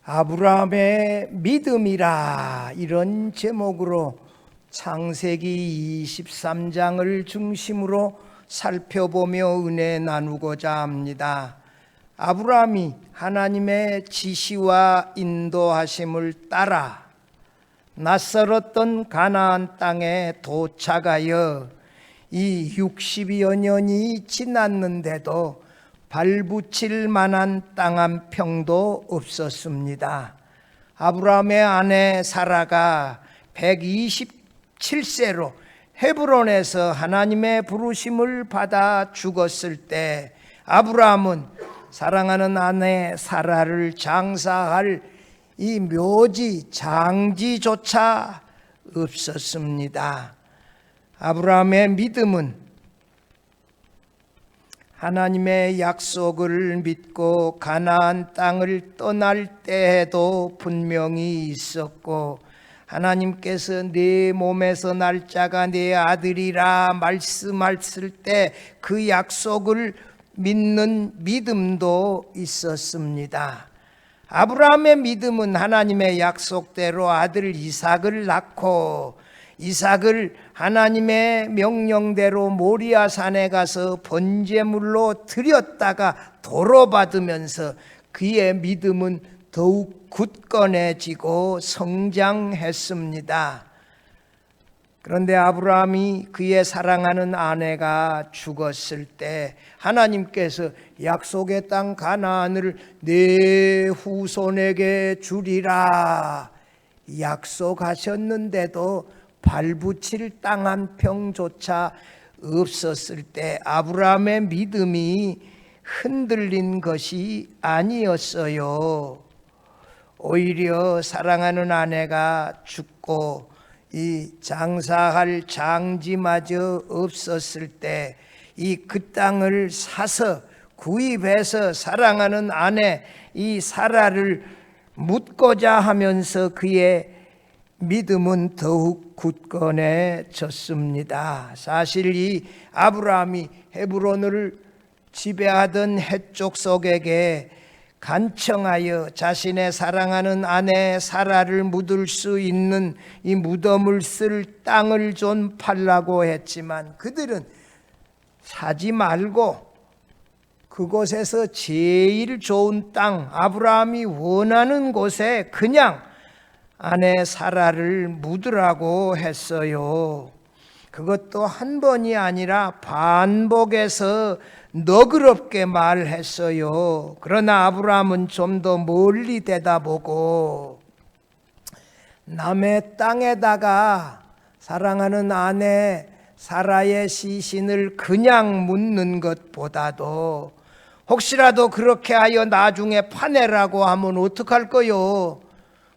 아브라함의 믿음이라, 이런 제목으로 창세기 23장을 중심으로 살펴보며 은혜 나누고자 합니다. 아브라함이 하나님의 지시와 인도하심을 따라 낯설었던 가나안 땅에 도착하여 이 60여 년이 지났는데도 발붙일 만한 땅 한 평도 없었습니다. 아브라함의 아내 사라가 127세로 헤브론에서 하나님의 부르심을 받아 죽었을 때 아브라함은 사랑하는 아내 사라를 장사할 이 묘지 장지조차 없었습니다. 아브라함의 믿음은 하나님의 약속을 믿고 가나안 땅을 떠날 때에도 분명히 있었고, 하나님께서 네 몸에서 날짜가 네 아들이라 말씀하실 때 그 약속을 믿는 믿음도 있었습니다. 아브라함의 믿음은 하나님의 약속대로 아들 이삭을 낳고, 이삭을 하나님의 명령대로 모리아산에 가서 번제물로 드렸다가 도로받으면서 그의 믿음은 더욱 굳건해지고 성장했습니다. 그런데 아브라함이 그의 사랑하는 아내가 죽었을 때 하나님께서 약속의 땅 가나안을 내 후손에게 주리라 약속하셨는데도 발붙일 땅 한 평조차 없었을 때 아브라함의 믿음이 흔들린 것이 아니었어요. 오히려 사랑하는 아내가 죽고 이 장사할 장지마저 없었을 때 이 그 땅을 사서 구입해서 사랑하는 아내 이 사라를 묻고자 하면서 그의 믿음은 더욱 굳건해졌습니다. 사실 이 아브라함이 헤브론을 지배하던 해족속에게 간청하여 자신의 사랑하는 아내 사라를 묻을 수 있는 이 무덤을 쓸 땅을 좀 팔라고 했지만 그들은 사지 말고 그곳에서 제일 좋은 땅, 아브라함이 원하는 곳에 그냥 아내 사라를 묻으라고 했어요. 그것도 한 번이 아니라 반복해서 너그럽게 말했어요. 그러나 아브라함은 좀 더 멀리 대다보고 남의 땅에다가 사랑하는 아내 사라의 시신을 그냥 묻는 것보다도 혹시라도 그렇게 하여 나중에 파내라고 하면 어떡할 거요?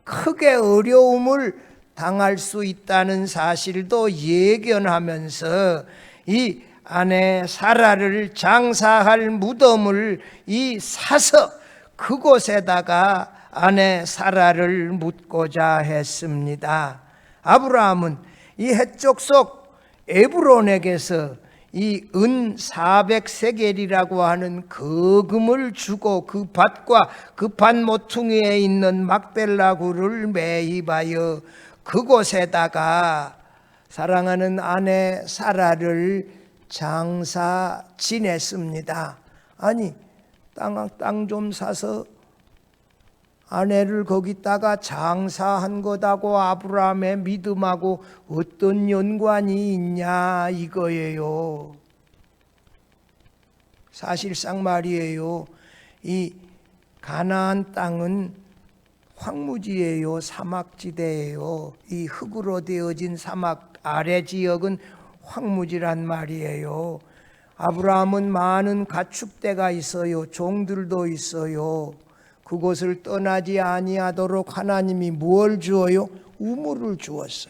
크게 어려움을 당할 수 있다는 사실도 예견하면서 이 아내 사라를 장사할 무덤을 사서 그곳에다가 아내 사라를 묻고자 했습니다. 아브라함은 이 해족속 에브론에게서 이 은 400세겔이라고 하는 거금을 주고 그 밭과 그 밭 모퉁이에 있는 막벨라굴을 매입하여 그곳에다가 사랑하는 아내 사라를 장사 지냈습니다. 아니 땅 좀 사서 아내를 거기다가 장사한 것하고 아브라함의 믿음하고 어떤 연관이 있냐 이거예요. 사실상 말이에요. 이 가나안 땅은 황무지예요. 사막지대예요. 이 흙으로 되어진 사막 아래 지역은 황무지란 말이에요. 아브라함은 많은 가축대가 있어요. 종들도 있어요. 그곳을 떠나지 아니하도록 하나님이 무엇을 주어요? 우물을 주었어.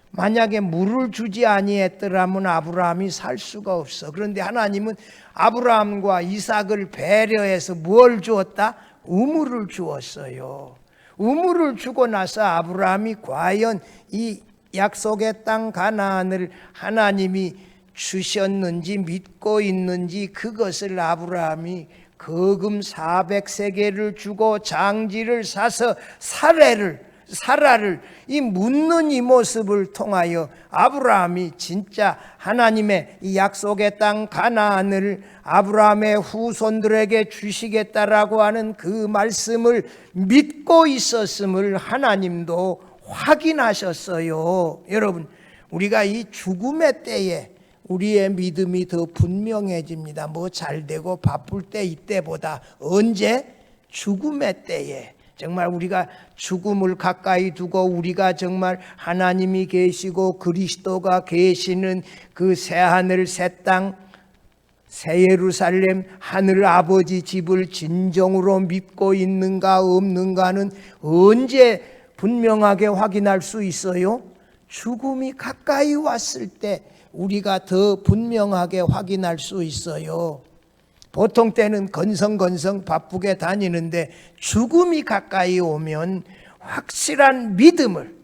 만약에 물을 주지 아니했더라면 아브라함이 살 수가 없어. 그런데 하나님은 아브라함과 이삭을 배려해서 뭘 주었다? 우물을 주었어요. 우물을 주고 나서 아브라함이 과연 이 약속의 땅 가나안을 하나님이 주셨는지 믿고 있는지 그것을 아브라함이 거금 400세겔을 주고 장지를 사서 사라를 이 묻는 이 모습을 통하여 아브라함이 진짜 하나님의 이 약속의 땅 가나안을 아브라함의 후손들에게 주시겠다라고 하는 그 말씀을 믿고 있었음을 하나님도 확인하셨어요. 여러분, 우리가 이 죽음의 때에 우리의 믿음이 더 분명해집니다. 뭐 잘되고 바쁠 때 이때보다 언제? 죽음의 때에 정말 우리가 죽음을 가까이 두고 우리가 정말 하나님이 계시고 그리스도가 계시는 그 새하늘 새땅 새 예루살렘 하늘 아버지 집을 진정으로 믿고 있는가 없는가는 언제 분명하게 확인할 수 있어요? 죽음이 가까이 왔을 때 우리가 더 분명하게 확인할 수 있어요. 보통 때는 건성건성 바쁘게 다니는데 죽음이 가까이 오면 확실한 믿음을,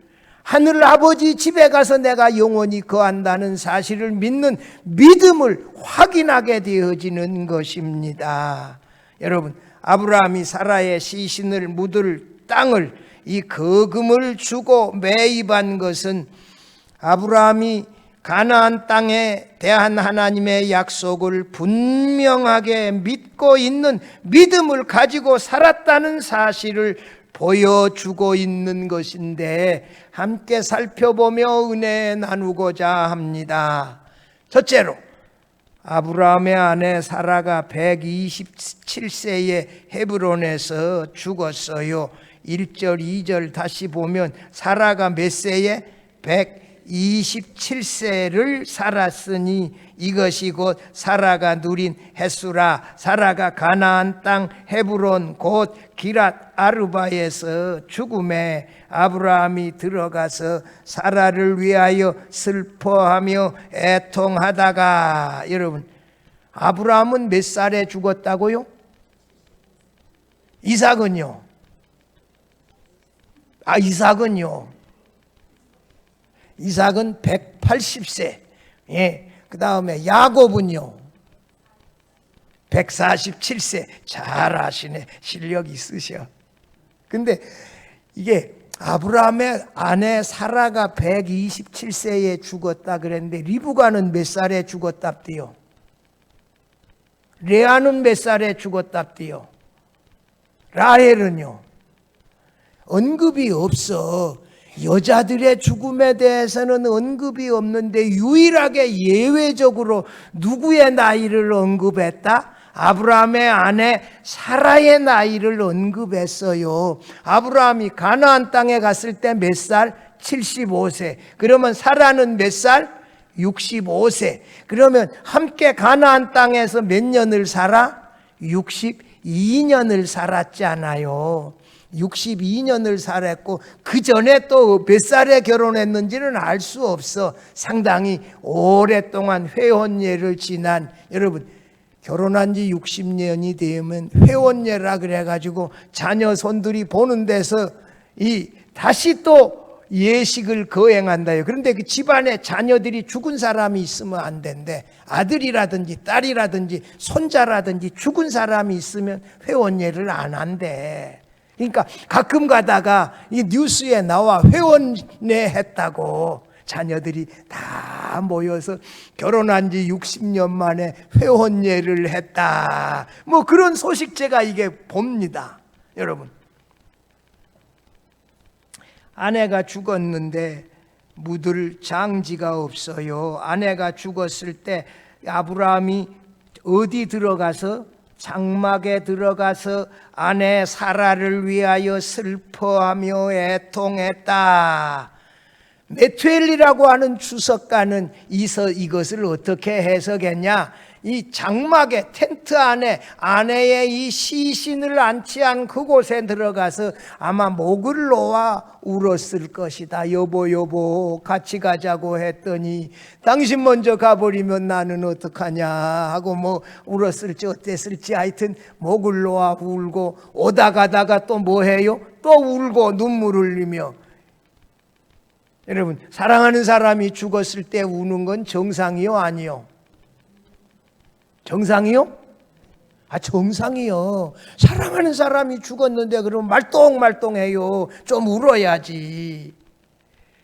하늘 아버지 집에 가서 내가 영원히 거한다는 사실을 믿는 믿음을 확인하게 되어지는 것입니다. 여러분, 아브라함이 사라의 시신을 묻을 땅을 이 거금을 주고 매입한 것은 아브라함이 가나안 땅에 대한 하나님의 약속을 분명하게 믿고 있는 믿음을 가지고 살았다는 사실을 보여주고 있는 것인데 함께 살펴보며 은혜 나누고자 합니다. 첫째로 아브라함의 아내 사라가 127세에 헤브론에서 죽었어요. 1절 2절 다시 보면 사라가 몇 세에? 127세를 살았으니 이것이 곧 사라가 누린 헷수라. 사라가 가나안 땅 헤브론 곧 기랏 아르바에서 죽음에 아브라함이 들어가서 사라를 위하여 슬퍼하며 애통하다가, 여러분, 아브라함은 몇 살에 죽었다고요? 이삭은요? 이삭은 180세. 예. 그 다음에 야곱은요 147세. 잘 아시네. 실력 있으셔. 근데 이게 아브라함의 아내 사라가 127세에 죽었다 그랬는데 리브가는 몇 살에 죽었답디요? 레아는 몇 살에 죽었답디요? 라헬은요? 언급이 없어. 여자들의 죽음에 대해서는 언급이 없는데 유일하게 예외적으로 누구의 나이를 언급했다? 아브라함의 아내 사라의 나이를 언급했어요. 아브라함이 가나안 땅에 갔을 때 몇 살? 75세. 그러면 사라는 몇 살? 65세. 그러면 함께 가나안 땅에서 몇 년을 살아? 62년을 살았잖아요. 62년을 살았고 그 전에 또 몇 살에 결혼했는지는 알 수 없어. 상당히 오랫동안 회혼예를 지난, 여러분 결혼한 지 60년이 되면 회혼예라 그래가지고 자녀 손들이 보는 데서 다시 또 예식을 거행한다요. 그런데 그 집안에 자녀들이 죽은 사람이 있으면 안 된대. 아들이라든지 딸이라든지 손자라든지 죽은 사람이 있으면 회혼예를 안 한대. 그러니까 가끔 가다가 이 뉴스에 나와 회원내 했다고. 자녀들이 다 모여서 결혼한 지 60년 만에 회원예를 했다. 뭐 그런 소식 제가 이게 봅니다. 여러분, 아내가 죽었는데 묻을 장지가 없어요. 아내가 죽었을 때 아브라함이 어디 들어가서? 장막에 들어가서 아내 사라를 위하여 슬퍼하며 애통했다. 메투엘이라고 하는 주석가는 이것을 어떻게 해석했냐? 이 장막에 텐트 안에 아내의 이 시신을 안치한 그곳에 들어가서 아마 목을 놓아 울었을 것이다. 여보 같이 가자고 했더니 당신 먼저 가버리면 나는 어떡하냐 하고 뭐 울었을지 어땠을지 하여튼 목을 놓아 울고 오다 가다가 또 뭐 해요? 또 울고 눈물 흘리며. 여러분, 사랑하는 사람이 죽었을 때 우는 건 정상이요 아니요? 정상이요? 정상이요. 사랑하는 사람이 죽었는데 그러면 말똥말똥해요. 좀 울어야지.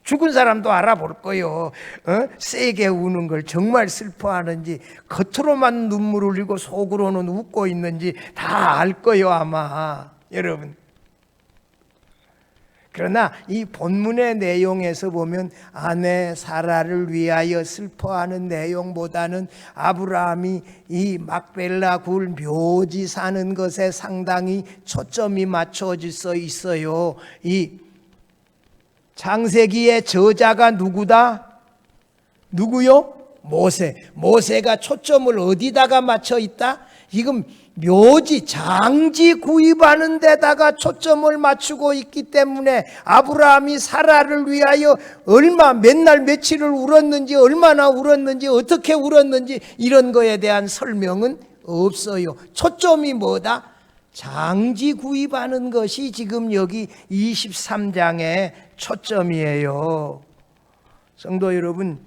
죽은 사람도 알아볼 거요. 세게 우는 걸 정말 슬퍼하는지, 겉으로만 눈물을 흘리고 속으로는 웃고 있는지 다 알 거요 아마. 여러분, 그러나 이 본문의 내용에서 보면 아내 사라를 위하여 슬퍼하는 내용보다는 아브라함이 이 막벨라 굴 묘지 사는 것에 상당히 초점이 맞춰져 있어요. 이 창세기의 저자가 누구다? 누구요? 모세. 모세가 초점을 어디다가 맞춰 있다? 지금 묘지, 장지 구입하는 데다가 초점을 맞추고 있기 때문에 아브라함이 사라를 위하여 맨날 며칠을 울었는지, 얼마나 울었는지, 어떻게 울었는지 이런 거에 대한 설명은 없어요. 초점이 뭐다? 장지 구입하는 것이 지금 여기 23장의 초점이에요. 성도 여러분,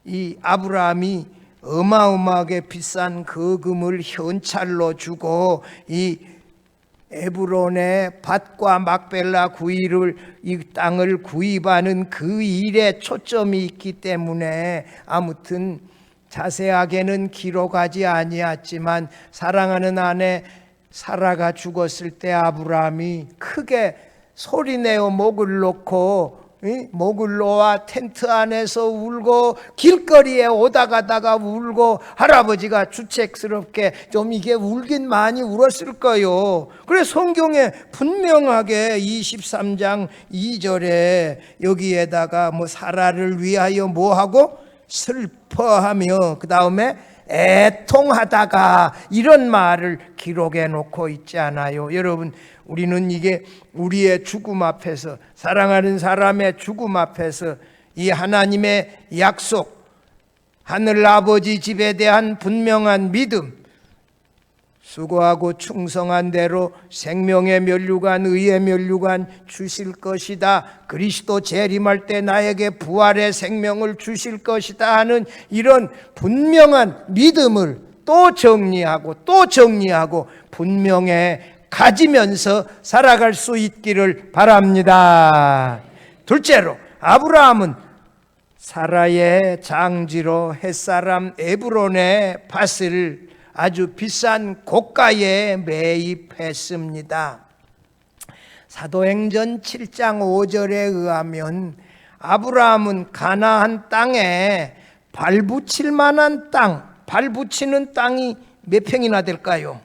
이 아브라함이 어마어마하게 비싼 거금을 현찰로 주고 이 에브론의 밭과 막벨라 구이를 이 땅을 구입하는 그 일에 초점이 있기 때문에 아무튼 자세하게는 기록하지 아니했지만 사랑하는 아내 사라가 죽었을 때 아브라함이 크게 소리내어 목을 놓고 목을 놓아 텐트 안에서 울고 길거리에 오다 가다가 울고 할아버지가 주책스럽게 좀 이게 울긴 많이 울었을 거요. 그래 성경에 분명하게 23장 2절에 여기에다가 사라를 위하여 뭐하고 슬퍼하며 그 다음에 애통하다가 이런 말을 기록해 놓고 있지 않아요. 여러분, 우리는 이게 우리의 죽음 앞에서, 사랑하는 사람의 죽음 앞에서 이 하나님의 약속, 하늘 아버지 집에 대한 분명한 믿음, 수고하고 충성한 대로 생명의 면류관, 의의 면류관 주실 것이다, 그리스도 재림할 때 나에게 부활의 생명을 주실 것이다 하는 이런 분명한 믿음을 또 정리하고 분명해 가지면서 살아갈 수 있기를 바랍니다. 둘째로, 아브라함은 사라의 장지로 햇사람 에브론의 밭을 아주 비싼 고가에 매입했습니다. 사도행전 7장 5절에 의하면 아브라함은 가나안 땅에 발붙일 만한 땅, 발붙이는 땅이 몇 평이나 될까요?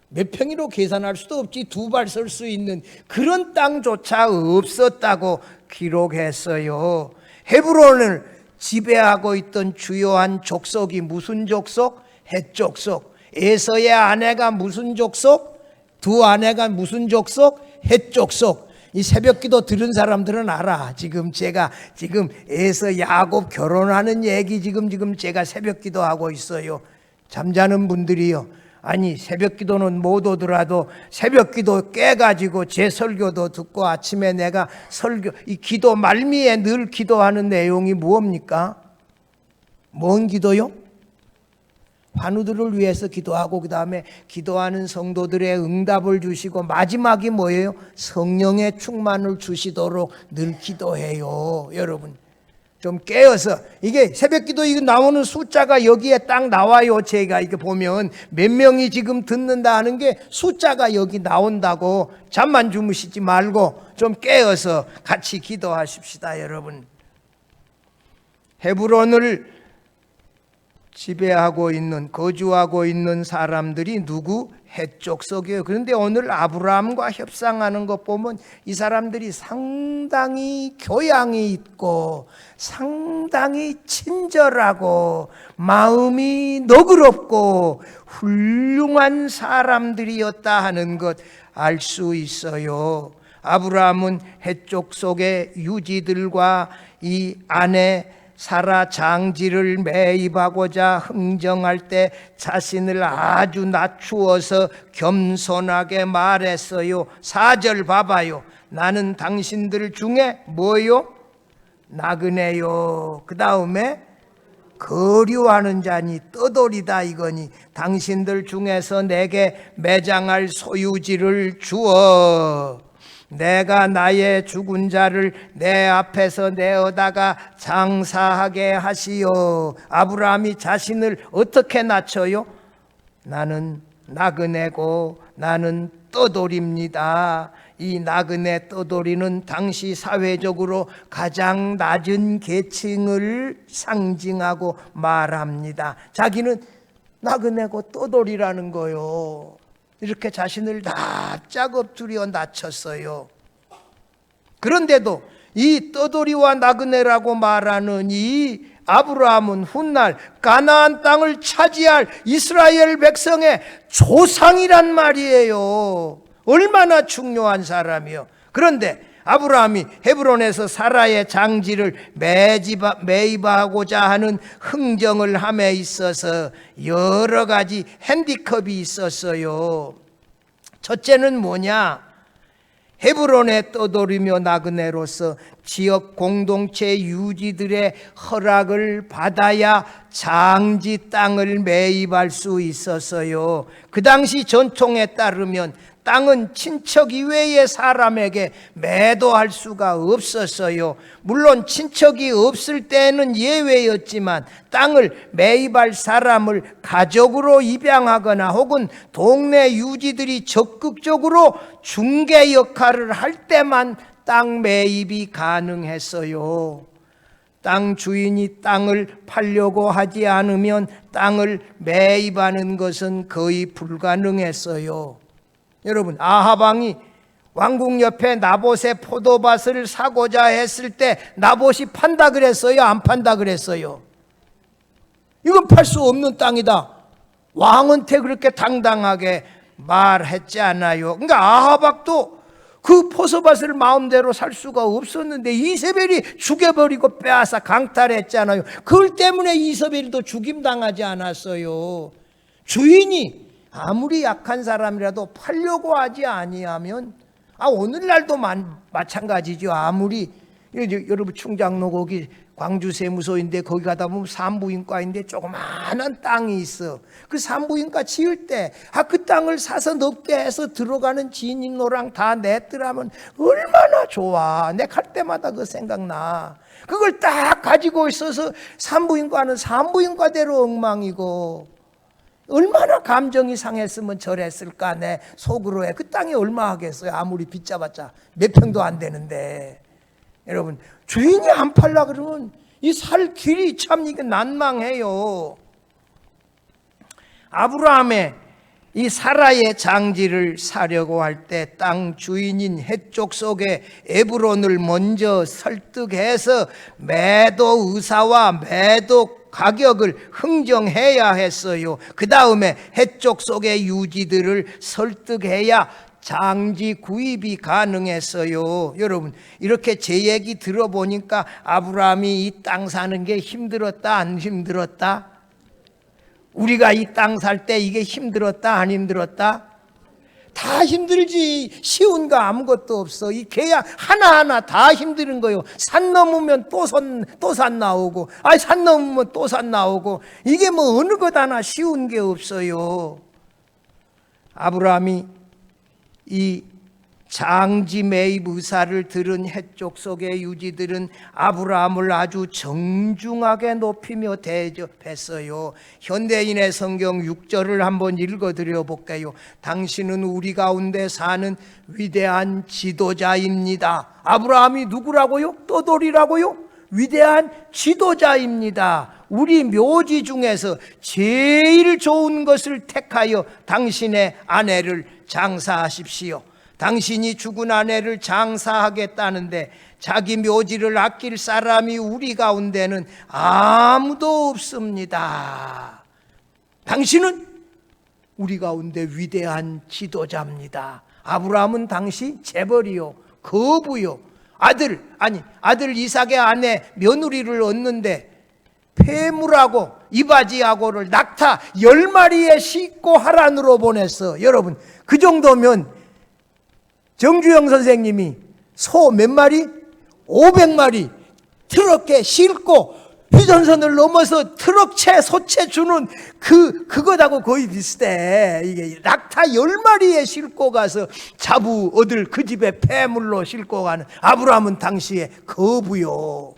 몇 평이로 계산할 수도 없지, 두 발 설 수 있는 그런 땅조차 없었다고 기록했어요. 헤브론을 지배하고 있던 주요한 족속이 무슨 족속? 헷 족속. 에서의 아내가 무슨 족속? 두 아내가 무슨 족속? 헷 족속. 이 새벽기도 들은 사람들은 알아. 제가 에서 야곱 결혼하는 얘기 지금 제가 새벽기도 하고 있어요. 잠자는 분들이요, 아니 새벽기도는 못 오더라도 새벽기도 깨가지고 제 설교도 듣고 아침에 내가 이 기도 말미에 늘 기도하는 내용이 뭡니까? 뭔 기도요? 환우들을 위해서 기도하고 그 다음에 기도하는 성도들의 응답을 주시고 마지막이 뭐예요? 성령의 충만을 주시도록 늘 기도해요. 여러분 좀 깨어서, 이게 새벽기도 이거 나오는 숫자가 여기에 딱 나와요. 제가 이렇게 보면 몇 명이 지금 듣는다 하는 게 숫자가 여기 나온다고. 잠만 주무시지 말고 좀 깨어서 같이 기도하십시다. 여러분, 헤브론을 지배하고 있는, 거주하고 있는 사람들이 누구? 헷 족속이에요. 그런데 오늘 아브라함과 협상하는 것 보면 이 사람들이 상당히 교양이 있고 상당히 친절하고 마음이 너그럽고 훌륭한 사람들이었다 하는 것 알 수 있어요. 아브라함은 헷 족속의 유지들과 이 아내 사라 장지를 매입하고자 흥정할 때 자신을 아주 낮추어서 겸손하게 말했어요. 4절 봐봐요. 나는 당신들 중에 뭐요? 나그네요. 그 다음에 거류하는 자니 떠돌이다 이거니 당신들 중에서 내게 매장할 소유지를 주어 내가 나의 죽은 자를 내 앞에서 내어다가 장사하게 하시오. 아브라함이 자신을 어떻게 낮춰요? 나는 나그네고 나는 떠돌입니다. 이 나그네 떠돌이는 당시 사회적으로 가장 낮은 계층을 상징하고 말합니다. 자기는 나그네고 떠돌이라는 거요. 이렇게 자신을 납작 엎드려 낮췄어요. 그런데도 이 떠돌이와 나그네라고 말하는 이 아브라함은 훗날 가나안 땅을 차지할 이스라엘 백성의 조상이란 말이에요. 얼마나 중요한 사람이요. 그런데 아브라함이 헤브론에서 사라의 장지를 매입하고자 하는 흥정을 함에 있어서 여러 가지 핸디컵이 있었어요. 첫째는 뭐냐? 헤브론에 떠돌이며 나그네로서 지역 공동체 유지들의 허락을 받아야 장지 땅을 매입할 수 있었어요. 그 당시 전통에 따르면 땅은 친척 이외의 사람에게 매도할 수가 없었어요. 물론 친척이 없을 때는 예외였지만 땅을 매입할 사람을 가족으로 입양하거나 혹은 동네 유지들이 적극적으로 중개 역할을 할 때만 땅 매입이 가능했어요. 땅 주인이 땅을 팔려고 하지 않으면 땅을 매입하는 것은 거의 불가능했어요. 여러분, 아합 왕이 왕궁 옆에 나봇의 포도밭을 사고자 했을 때 나봇이 판다 그랬어요? 안 판다 그랬어요? 이건 팔 수 없는 땅이다. 왕한테 그렇게 당당하게 말했지 않아요. 그러니까 아합 왕도 그 포도밭을 마음대로 살 수가 없었는데 이세벨이 죽여버리고 빼앗아 강탈했잖아요. 그걸 때문에 이세벨도 죽임당하지 않았어요. 주인이 아무리 약한 사람이라도 팔려고 하지 아니하면 오늘날도 마찬가지죠. 아무리 여러분 충장로 거기 광주 세무서인데 거기 가다 보면 산부인과인데 조그마한 땅이 있어. 그 산부인과 지을 때 그 땅을 사서 넓게 해서 들어가는 진입로랑 다 냈더라면 얼마나 좋아. 내 갈 때마다 그 생각나. 그걸 딱 가지고 있어서 산부인과는 산부인과대로 엉망이고 얼마나 감정이 상했으면 저랬을까. 내 속으로 해. 그 땅이 얼마 하겠어요. 아무리 빚잡았자 몇 평도 안 되는데. 여러분, 주인이 안 팔라 그러면 이 살 길이 참 이게 난망해요. 아브라함의 이 사라의 장지를 사려고 할 때 땅 주인인 헷족 속에 에브론을 먼저 설득해서 매도 의사와 매도 가격을 흥정해야 했어요. 그 다음에 헷족 속의 유지들을 설득해야 장지 구입이 가능했어요. 여러분, 이렇게 제 얘기 들어보니까 아브라함이 이 땅 사는 게 힘들었다 안 힘들었다? 우리가 이 땅 살 때 이게 힘들었다 안 힘들었다? 다 힘들지. 쉬운 거 아무것도 없어. 이 계약 하나하나 다 힘든 거요. 산 넘으면 또 산 나오고, 산 넘으면 또 산 나오고, 이게 뭐 어느 것 하나 쉬운 게 없어요. 아브라함이 이 장지 매입 의사를 들은 헷족 속의 유지들은 아브라함을 아주 정중하게 높이며 대접했어요. 현대인의 성경 6절을 한번 읽어드려 볼게요. 당신은 우리 가운데 사는 위대한 지도자입니다. 아브라함이 누구라고요? 떠돌이라고요? 위대한 지도자입니다. 우리 묘지 중에서 제일 좋은 것을 택하여 당신의 아내를 장사하십시오. 당신이 죽은 아내를 장사하겠다는데 자기 묘지를 아낄 사람이 우리 가운데는 아무도 없습니다. 당신은 우리 가운데 위대한 지도자입니다. 아브라함은 당시 재벌이요, 거부요, 아들 이삭의 아내 며느리를 얻는데 폐물하고 이바지하고를 낙타 10마리에 싣고 하란으로 보냈어. 여러분, 그 정도면 정주영 선생님이 소 몇 마리? 500마리 트럭에 싣고 휴전선을 넘어서 트럭채 소채 주는 그것하고 거의 비슷해. 이게 낙타 10마리에 싣고 가서 자부 얻을 그 집에 폐물로 싣고 가는 아브라함은 당시에 거부요.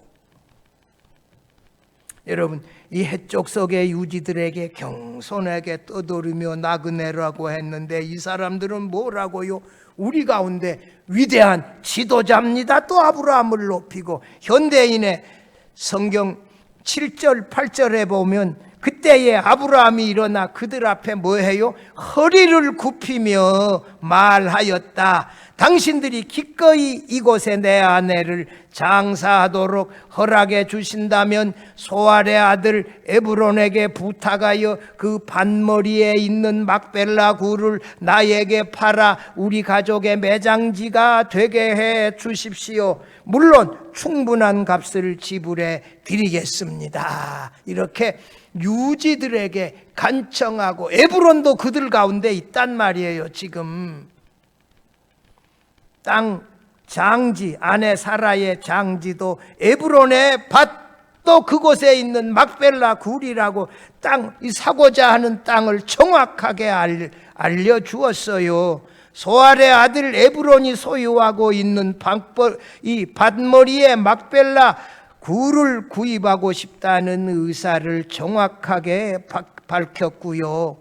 여러분, 이 해족속의 유지들에게 경손하게 떠돌이며 나그네라고 했는데 이 사람들은 뭐라고요? 우리 가운데 위대한 지도자입니다. 또 아브라함을 높이고, 현대인의 성경 7절 8절에 보면 그때에 아브라함이 일어나 그들 앞에 뭐해요? 허리를 굽히며 말하였다. 당신들이 기꺼이 이곳에 내 아내를 장사하도록 허락해 주신다면 소알의 아들 에브론에게 부탁하여 그 반머리에 있는 막벨라 굴을 나에게 팔아 우리 가족의 매장지가 되게 해 주십시오. 물론 충분한 값을 지불해 드리겠습니다. 이렇게 유지들에게 간청하고, 에브론도 그들 가운데 있단 말이에요. 지금 땅 장지, 아내 사라의 장지도 에브론의 밭도 그곳에 있는 막벨라 굴이라고 땅, 이 사고자 하는 땅을 정확하게 알려주었어요. 소알의 아들 에브론이 소유하고 있는 이 밭머리에 막벨라 굴을 구입하고 싶다는 의사를 정확하게 밝혔고요.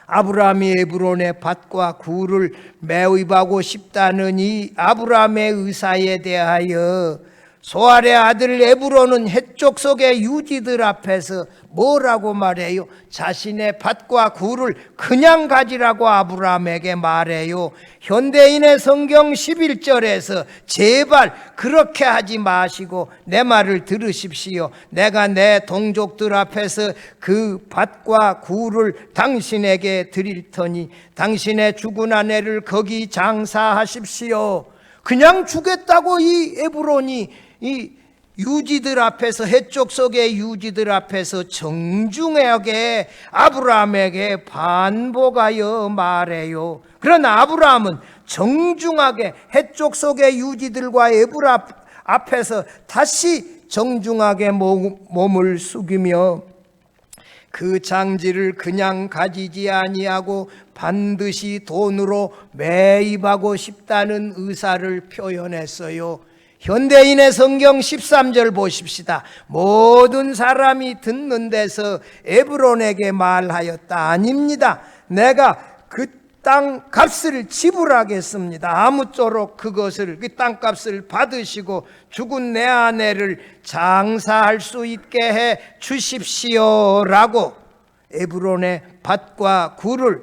아브라함이 에브론의 밭과 굴을 매입하고 싶다는 이 아브라함의 의사에 대하여 소알의 아들 에브론은 해쪽 속의 유지들 앞에서 뭐라고 말해요? 자신의 밭과 굴을 그냥 가지라고 아브라함에게 말해요. 현대인의 성경 11절에서 제발 그렇게 하지 마시고 내 말을 들으십시오. 내가 내 동족들 앞에서 그 밭과 굴을 당신에게 드릴 터니 당신의 죽은 아내를 거기 장사하십시오. 그냥 주겠다고 이 에브론이 이 유지들 앞에서, 해쪽 속의 유지들 앞에서 정중하게 아브라함에게 반복하여 말해요. 그러나 아브라함은 정중하게 해쪽 속의 유지들과 에브라 앞에서 다시 정중하게 몸을 숙이며 그 장지를 그냥 가지지 아니하고 반드시 돈으로 매입하고 싶다는 의사를 표현했어요. 현대인의 성경 13절 보십시다. 모든 사람이 듣는 데서 에브론에게 말하였다. 아닙니다. 내가 그 땅 값을 지불하겠습니다. 아무쪼록 그것을, 그 땅값을 받으시고 죽은 내 아내를 장사할 수 있게 해 주십시오라고 에브론의 밭과 굴을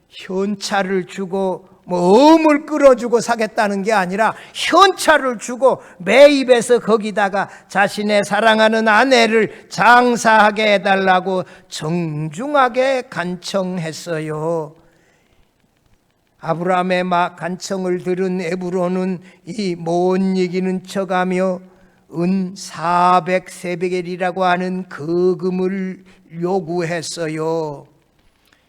현찰을 주고 어물 끌어주고 사겠다는 게 아니라 현찰을 주고 매입해서 거기다가 자신의 사랑하는 아내를 장사하게 해달라고 정중하게 간청했어요. 아브라함의 간청을 들은 에브론은 이 못 이기는 척하며 은 400세베겔이라고 하는 거금을 요구했어요.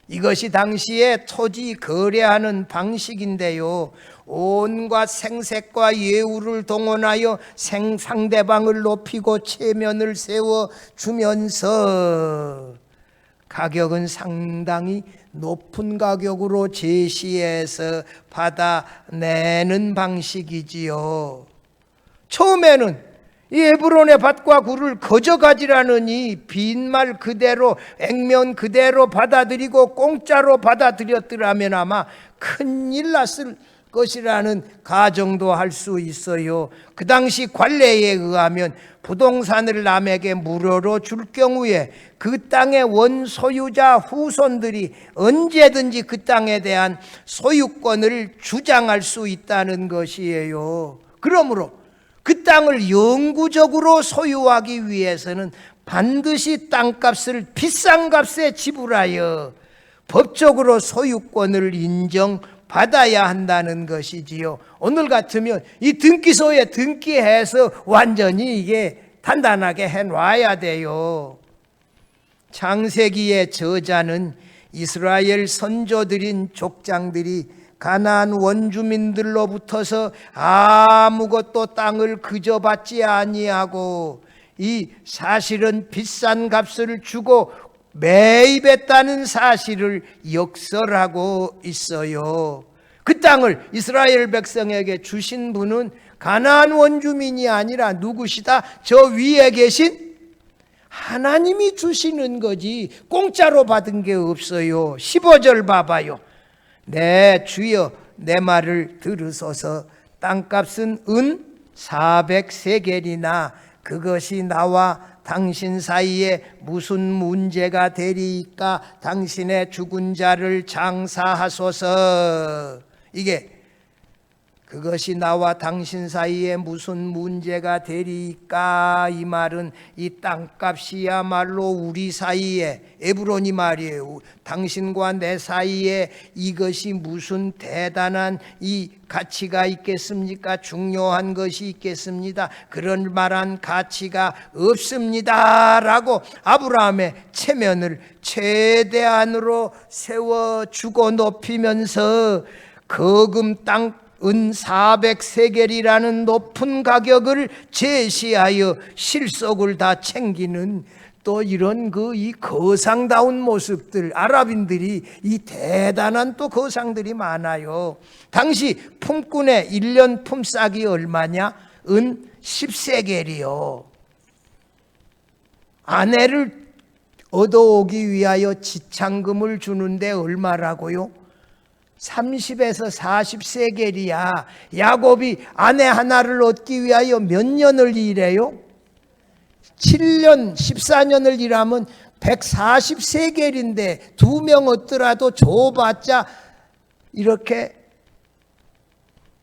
이것이 당시에 토지 거래하는 방식인데요, 온갖 생색과 예우를 동원하여 상대방을 높이고 체면을 세워주면서 가격은 상당히 높은 가격으로 제시해서 받아내는 방식이지요. 처음에는 이 에브론의 밭과 굴을 거저 가지라는 이 빈말 그대로, 액면 그대로 받아들이고 공짜로 받아들였더라면 아마 큰일 났을 것이라는 가정도 할 수 있어요. 그 당시 관례에 의하면 부동산을 남에게 무료로 줄 경우에 그 땅의 원소유자 후손들이 언제든지 그 땅에 대한 소유권을 주장할 수 있다는 것이에요. 그러므로 그 땅을 영구적으로 소유하기 위해서는 반드시 땅값을 비싼 값에 지불하여 법적으로 소유권을 인정받아야 한다는 것이지요. 오늘 같으면 이 등기소에 등기해서 완전히 이게 단단하게 해놔야 돼요. 창세기의 저자는 이스라엘 선조들인 족장들이 가나안 원주민들로부터서 아무것도 땅을 그저 받지 아니하고 이 사실은 비싼 값을 주고 매입했다는 사실을 역설하고 있어요. 그 땅을 이스라엘 백성에게 주신 분은 가나안 원주민이 아니라 누구시다? 저 위에 계신 하나님이 주시는 거지 공짜로 받은 게 없어요. 15절 봐봐요. 네, 주여 내 말을 들으소서. 땅값은 은 400세겔이나 그것이 나와 당신 사이에 무슨 문제가 되리이까? 당신의 죽은 자를 장사하소서. 이게 그것이 나와 당신 사이에 무슨 문제가 되리까? 이 말은 이 땅값이야말로 우리 사이에, 에브론이 말이에요. 당신과 내 사이에 이것이 무슨 대단한 이 가치가 있겠습니까? 중요한 것이 있겠습니다. 그런 말한 가치가 없습니다 라고 아브라함의 체면을 최대한으로 세워주고 높이면서 거금 땅 은 400세겔이라는 높은 가격을 제시하여 실속을 다 챙기는 또 이런 이 거상다운 모습들, 아랍인들이 이 대단한 또 거상들이 많아요. 당시 품꾼의 1년 품삯이 얼마냐? 은 10세겔이요. 아내를 얻어오기 위하여 지참금을 주는데 얼마라고요? 30에서 40세겔이야. 야곱이 아내 하나를 얻기 위하여 몇 년을 일해요? 7년, 14년을 일하면 140세겔인데 2명 얻더라도 줘봤자 이렇게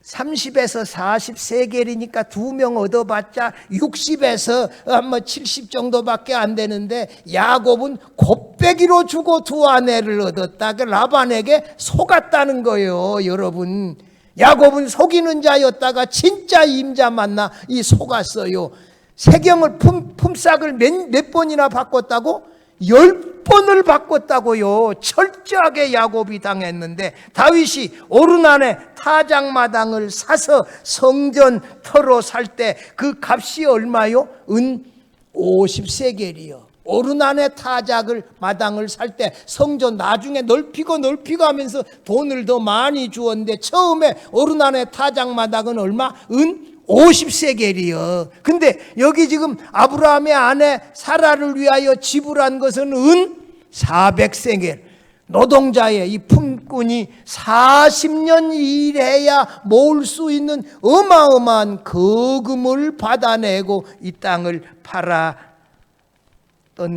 30에서 40세겔이니까 2명 얻어봤자 60에서 아마 70 정도밖에 안 되는데 야곱은 곱배기로 주고 2 아내를 얻었다. 그 라반에게 속았다는 거예요. 여러분, 야곱은 속이는 자였다가 진짜 임자 만나 이 속았어요. 세경을 품삯을 몇 번이나 바꿨다고? 10번을 바꿨다고요. 철저하게 야곱이 당했는데 다윗이 오르난의 타작마당을 사서 성전 터로 살 때 그 값이 얼마요? 은 50세겔이요. 오르난의 타작을 마당을 살 때 성전 나중에 넓히고 하면서 돈을 더 많이 주었는데 처음에 오르난의 타작마당은 얼마? 은 50세겔이요. 근데 여기 지금 아브라함의 아내 사라를 위하여 지불한 것은 은 400세겔. 노동자의 이 품꾼이 40년 일해야 모을 수 있는 어마어마한 거금을 받아내고 이 땅을 팔았던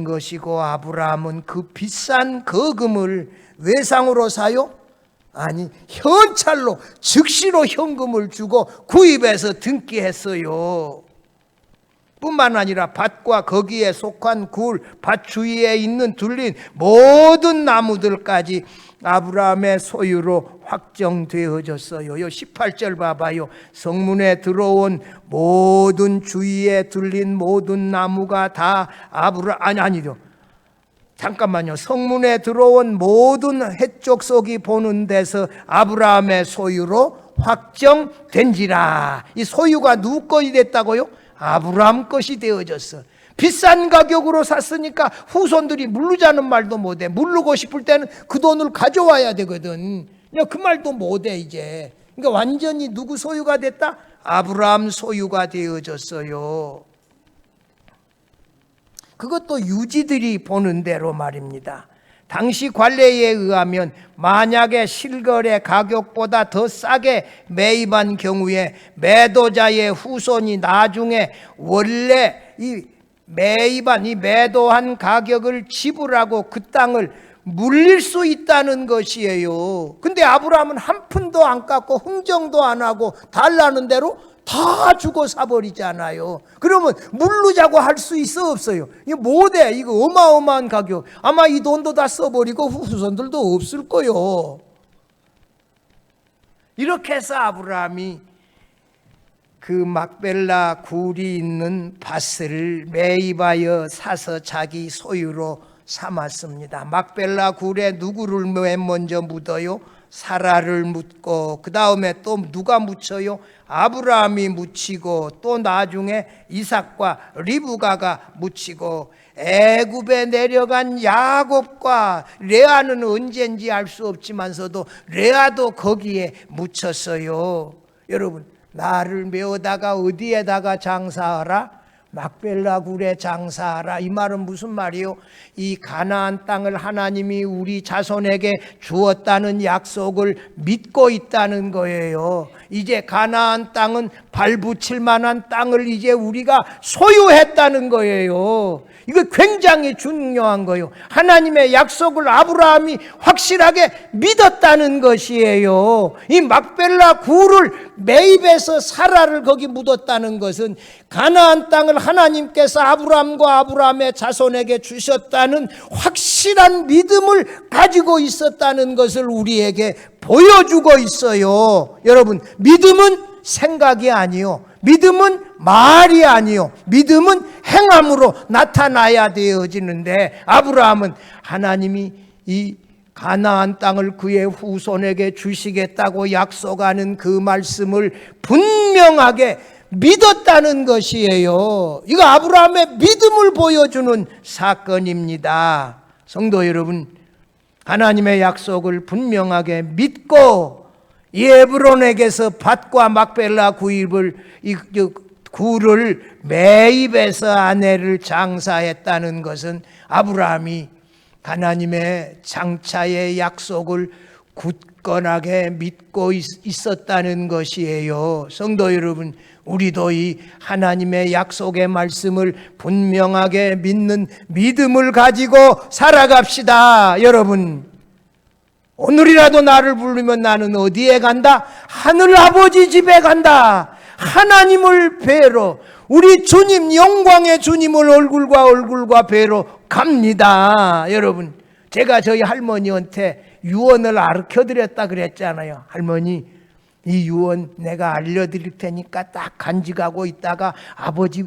것이고, 아브라함은 그 비싼 거금을 외상으로 사요? 아니, 현찰로 즉시로 현금을 주고 구입해서 등기했어요. 뿐만 아니라 밭과 거기에 속한 굴, 밭 주위에 있는 둘린 모든 나무들까지 아브라함의 소유로 확정되어졌어요. 18절 봐봐요. 성문에 들어온 모든 주위에 둘린 모든 나무가 다 아니죠. 잠깐만요. 성문에 들어온 모든 해쪽 속이 보는 데서 아브라함의 소유로 확정된지라. 이 소유가 누구 것이 됐다고요? 아브라함 것이 되어졌어. 비싼 가격으로 샀으니까 후손들이 물르자는 말도 못해. 물르고 싶을 때는 그 돈을 가져와야 되거든. 그 말도 못해 이제. 그러니까 완전히 누구 소유가 됐다? 아브라함 소유가 되어졌어요. 그것도 유지들이 보는 대로 말입니다. 당시 관례에 의하면 만약에 실거래 가격보다 더 싸게 매입한 경우에 매도자의 후손이 나중에 원래 이 매도한 가격을 지불하고 그 땅을 물릴 수 있다는 것이에요. 근데 아브라함은 한 푼도 안 깎고 흥정도 안 하고 달라는 대로 다 주고 사버리잖아요. 그러면 물르자고 할 수 있어 없어요? 이거 못해. 이거 어마어마한 가격. 아마 이 돈도 다 써버리고 후손들도 없을 거요. 이렇게 해서 아브라함이 그 막벨라 굴이 있는 밭을 매입하여 사서 자기 소유로 삼았습니다. 막벨라 굴에 누구를 맨 먼저 묻어요? 사라를 묻고 그 다음에 또 누가 묻혀요? 아브라함이 묻히고 또 나중에 이삭과 리브가가 묻히고 애굽에 내려간 야곱과 레아는 언젠지 알 수 없지만서도 레아도 거기에 묻혔어요. 여러분, 나를 메어다가 어디에다가 장사하라? 막벨라 굴에 장사하라. 이 말은 무슨 말이요? 이 가나안 땅을 하나님이 우리 자손에게 주었다는 약속을 믿고 있다는 거예요. 이제 가나안 땅은 발붙일 만한 땅을 이제 우리가 소유했다는 거예요. 이거 굉장히 중요한 거예요. 하나님의 약속을 아브라함이 확실하게 믿었다는 것이에요. 이 막벨라 굴을 매입해서 사라를 거기 묻었다는 것은 가나안 땅을 하나님께서 아브라함과 아브라함의 자손에게 주셨다는 확실한 믿음을 가지고 있었다는 것을 우리에게 보여주고 있어요. 여러분, 믿음은 생각이 아니요, 믿음은 말이 아니요, 믿음은 행함으로 나타나야 되어지는데, 아브라함은 하나님이 이 가나안 땅을 그의 후손에게 주시겠다고 약속하는 그 말씀을 분명하게 믿었다는 것이에요. 이거 아브라함의 믿음을 보여주는 사건입니다. 성도 여러분, 하나님의 약속을 분명하게 믿고 에브론에게서 밭과 막벨라 굴을 매입해서 아내를 장사했다는 것은 아브라함이 하나님의 장차의 약속을 굳건하게 믿고 있었다는 것이에요. 성도 여러분, 우리도 이 하나님의 약속의 말씀을 분명하게 믿는 믿음을 가지고 살아갑시다. 여러분, 오늘이라도 나를 부르면 나는 어디에 간다? 하늘 아버지 집에 간다. 하나님을 뵈러, 우리 주님, 영광의 주님을 얼굴과 뵈러 갑니다. 여러분, 제가 저희 할머니한테 유언을 가르쳐드렸다 그랬잖아요. 할머니, 이 유언 내가 알려드릴 테니까 딱 간직하고 있다가 아버지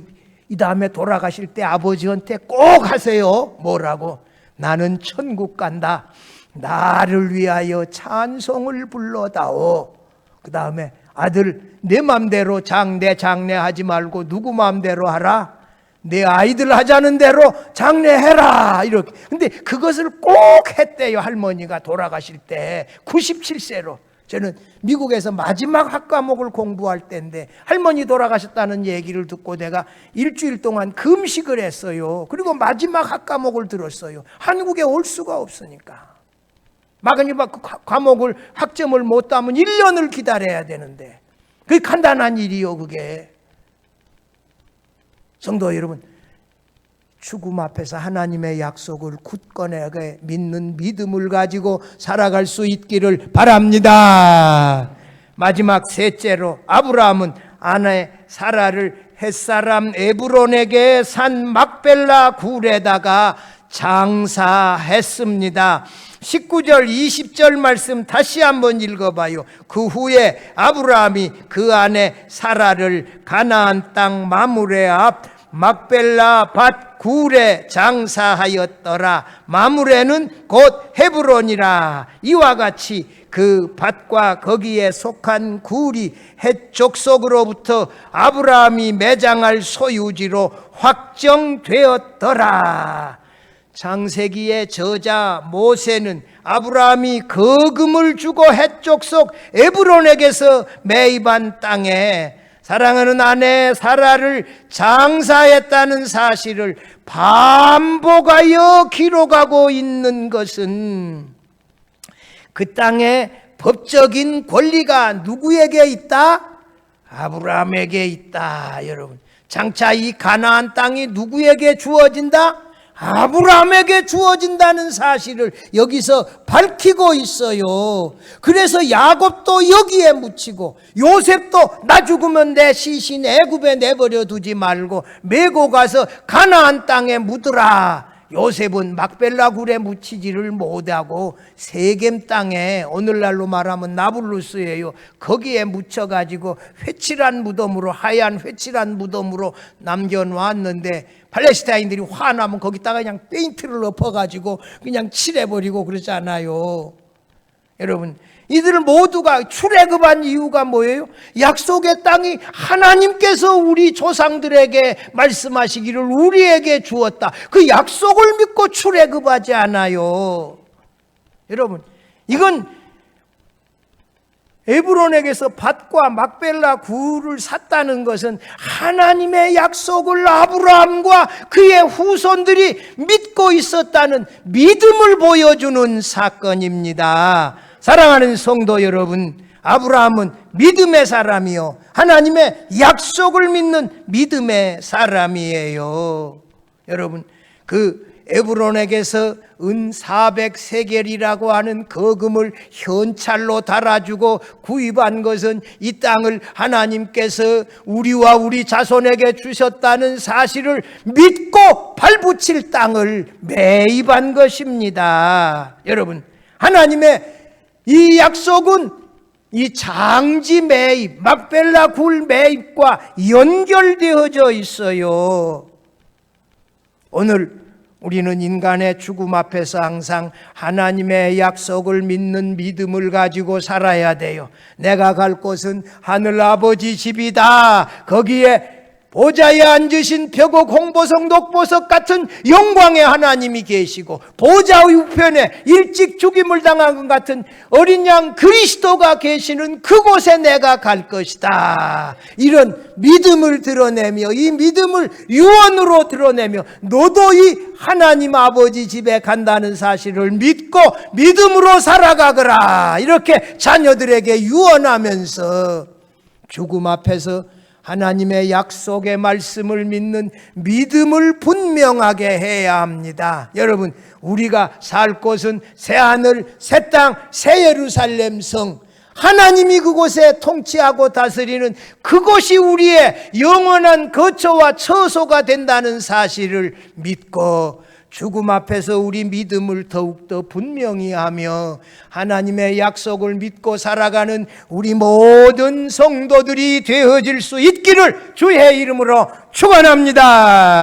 이 다음에 돌아가실 때 아버지한테 꼭 하세요. 뭐라고? 나는 천국 간다. 나를 위하여 찬송을 불러다오. 그 다음에 아들, 내 맘대로 내 장례하지 말고 누구 맘대로 하라? 내 아이들 하자는 대로 장례해라. 이렇게. 근데 그것을 꼭 했대요. 할머니가 돌아가실 때 97세로. 저는 미국에서 마지막 학과목을 공부할 때인데 할머니 돌아가셨다는 얘기를 듣고 내가 일주일 동안 금식을 했어요. 그리고 마지막 학과목을 들었어요. 한국에 올 수가 없으니까. 마지막 그 과목을 학점을 못 따면 1년을 기다려야 되는데 그게 간단한 일이요. 그게. 성도 여러분, 죽음 앞에서 하나님의 약속을 굳건하게 믿는 믿음을 가지고 살아갈 수 있기를 바랍니다. 마지막 셋째로, 아브라함은 아내 사라를 햇사람 에브론에게 산 막벨라 굴에다가 장사했습니다. 19절 20절 말씀 다시 한번 읽어봐요. 그 후에 아브라함이 그 아내 사라를 가나안 땅 마므레 앞 막벨라 밭 굴에 장사하였더라. 마므레는 곧 헤브론이라. 이와 같이 그 밭과 거기에 속한 굴이 헷 족속으로부터 아브라함이 매장할 소유지로 확정되었더라. 창세기의 저자 모세는 아브라함이 거금을 주고 헷 족속 에브론에게서 매입한 땅에 사랑하는 아내 사라를 장사했다는 사실을 반복하여 기록하고 있는 것은 그 땅의 법적인 권리가 누구에게 있다? 아브라함에게 있다. 여러분, 장차 이 가나안 땅이 누구에게 주어진다? 아브라함에게 주어진다는 사실을 여기서 밝히고 있어요. 그래서 야곱도 여기에 묻히고 요셉도 나 죽으면 내 시신 애굽에 내버려 두지 말고 메고 가서 가나안 땅에 묻으라. 요셉은 막벨라 굴에 묻히지를 못하고 세겜 땅에, 오늘날로 말하면 나블루스예요, 거기에 묻혀가지고 회칠한 무덤으로, 하얀 회칠한 무덤으로 남겨놓았는데 팔레스타인들이 화나면 거기다가 그냥 페인트를 엎어가지고 그냥 칠해버리고 그러잖아요. 여러분, 이들 모두가 출애굽한 이유가 뭐예요? 약속의 땅이 하나님께서 우리 조상들에게 말씀하시기를 우리에게 주었다. 그 약속을 믿고 출애굽하지 않아요. 여러분, 이건 에브론에게서 밭과 막벨라 굴을 샀다는 것은 하나님의 약속을 아브라함과 그의 후손들이 믿고 있었다는 믿음을 보여주는 사건입니다. 사랑하는 성도 여러분, 아브라함은 믿음의 사람이요, 하나님의 약속을 믿는 믿음의 사람이에요. 여러분, 그 에브론에게서 은 400세겔이라고 하는 거금을 현찰로 달아주고 구입한 것은 이 땅을 하나님께서 우리와 우리 자손에게 주셨다는 사실을 믿고 발붙일 땅을 매입한 것입니다. 여러분, 하나님의 이 약속은 이 장지 매입, 막벨라 굴 매입과 연결되어져 있어요. 오늘 우리는 인간의 죽음 앞에서 항상 하나님의 약속을 믿는 믿음을 가지고 살아야 돼요. 내가 갈 곳은 하늘 아버지 집이다. 거기에 보좌에 앉으신 벽옥 홍보석 녹보석 같은 영광의 하나님이 계시고 보좌 우편에 일찍 죽임을 당한 것 같은 어린 양 그리스도가 계시는 그곳에 내가 갈 것이다. 이런 믿음을 드러내며 이 믿음을 유언으로 드러내며 너도 이 하나님 아버지 집에 간다는 사실을 믿고 믿음으로 살아가거라. 이렇게 자녀들에게 유언하면서 죽음 앞에서 하나님의 약속의 말씀을 믿는 믿음을 분명하게 해야 합니다. 여러분, 우리가 살 곳은 새하늘, 새 땅, 새 예루살렘 성, 하나님이 그곳에 통치하고 다스리는 그곳이 우리의 영원한 거처와 처소가 된다는 사실을 믿고 죽음 앞에서 우리 믿음을 더욱더 분명히 하며 하나님의 약속을 믿고 살아가는 우리 모든 성도들이 되어질 수 있기를 주의 이름으로 축원합니다.